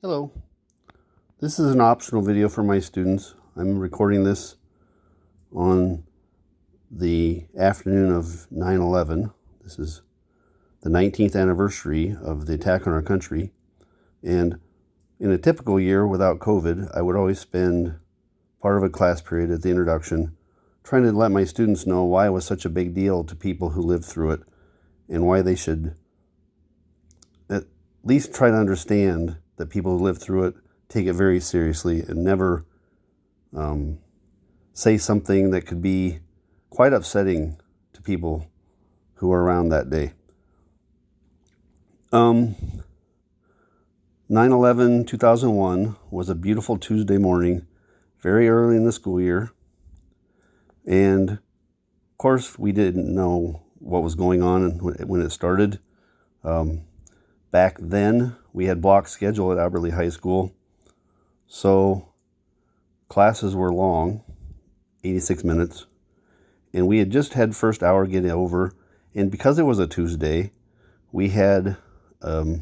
Hello. This is an optional video for my students. I'm recording this on the afternoon of 9/11. This is the 19th anniversary of the attack on our country. And in a typical year without COVID, I would always spend part of a class period at the introduction trying to let my students know why it was such a big deal to people who lived through it and why they should at least try to understand that people who lived through it take it very seriously and never say something that could be quite upsetting to people who were around that day. 9/11, 2001 was a beautiful Tuesday morning, very early in the school year. And of course, we didn't know what was going on when it started. Back then, we had block schedule at Albertley High School. So classes were long, 86 minutes. And we had just had first hour get over. And because it was a Tuesday, we had a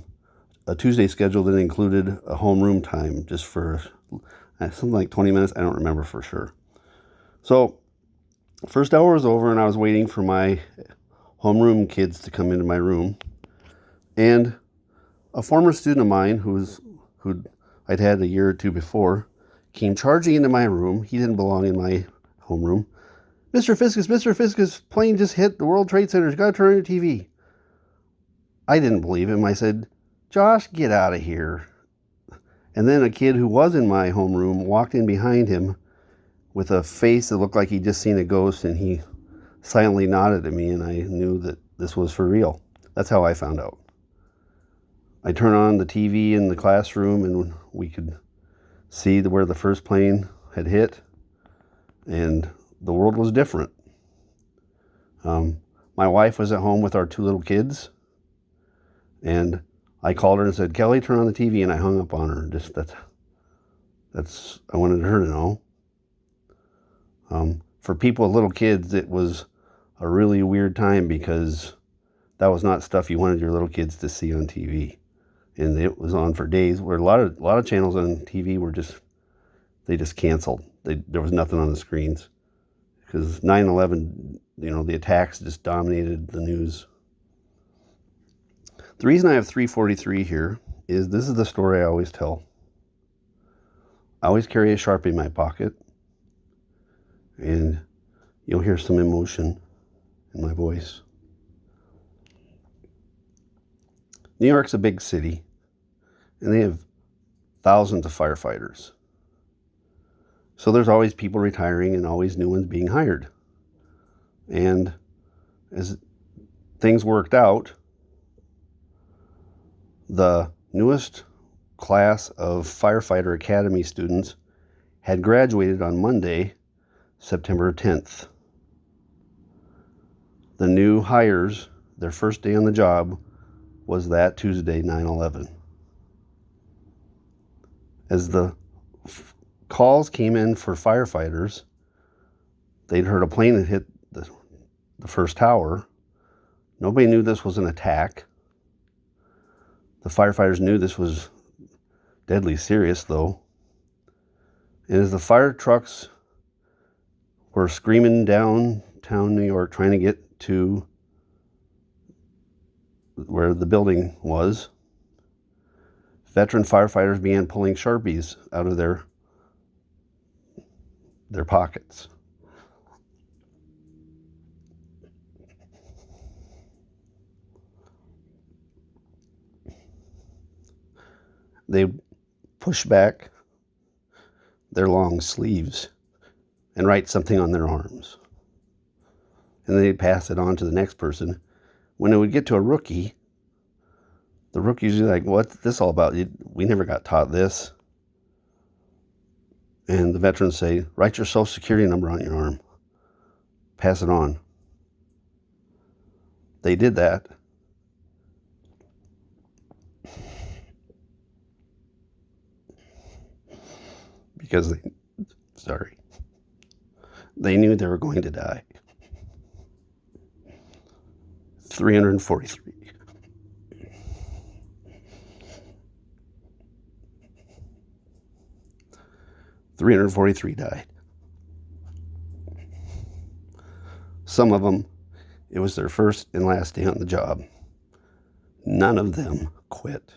Tuesday schedule that included a homeroom time just for something like 20 minutes. I don't remember for sure. So first hour was over and I was waiting for my homeroom kids to come into my room. And a former student of mine who I'd had a year or two before came charging into my room. He didn't belong in my homeroom. Mr. Fiskus, plane just hit the World Trade Center. You got to turn on your TV. I didn't believe him. I said, Josh, get out of here. And then a kid who was in my homeroom walked in behind him with a face that looked like he'd just seen a ghost, and he silently nodded at me, and I knew that this was for real. That's how I found out. I turned on the TV in the classroom, and we could see where the first plane had hit, and the world was different. My wife was at home with our two little kids, and I called her and said, Kelly, turn on the TV, and I hung up on her. I wanted her to know. For people with little kids, it was a really weird time because that was not stuff you wanted your little kids to see on TV. And it was on for days, where a lot of channels on TV were just canceled. There was nothing on the screens because 9/11, the attacks just dominated the news. The reason I have 343 here is this is the story I always tell. I always carry a Sharpie in my pocket, and you'll hear some emotion in my voice. New York's a big city, and they have thousands of firefighters. So there's always people retiring and always new ones being hired. And as things worked out, the newest class of firefighter academy students had graduated on Monday, September 10th. The new hires, their first day on the job was that Tuesday, 9/11. As the calls came in for firefighters, they'd heard a plane that hit the first tower. Nobody knew this was an attack. The firefighters knew this was deadly serious, though. And as the fire trucks were screaming downtown New York trying to get to where the building was, veteran firefighters began pulling Sharpies out of their pockets. They push back their long sleeves and write something on their arms. And then they'd pass it on to the next person. When it would get to a rookie, the rookie's like, what's this all about? We never got taught this. And the veterans say, write your social security number on your arm. Pass it on. They did that. Because they knew they were going to die. 343. 343 died. Some of them, it was their first and last day on the job. None of them quit.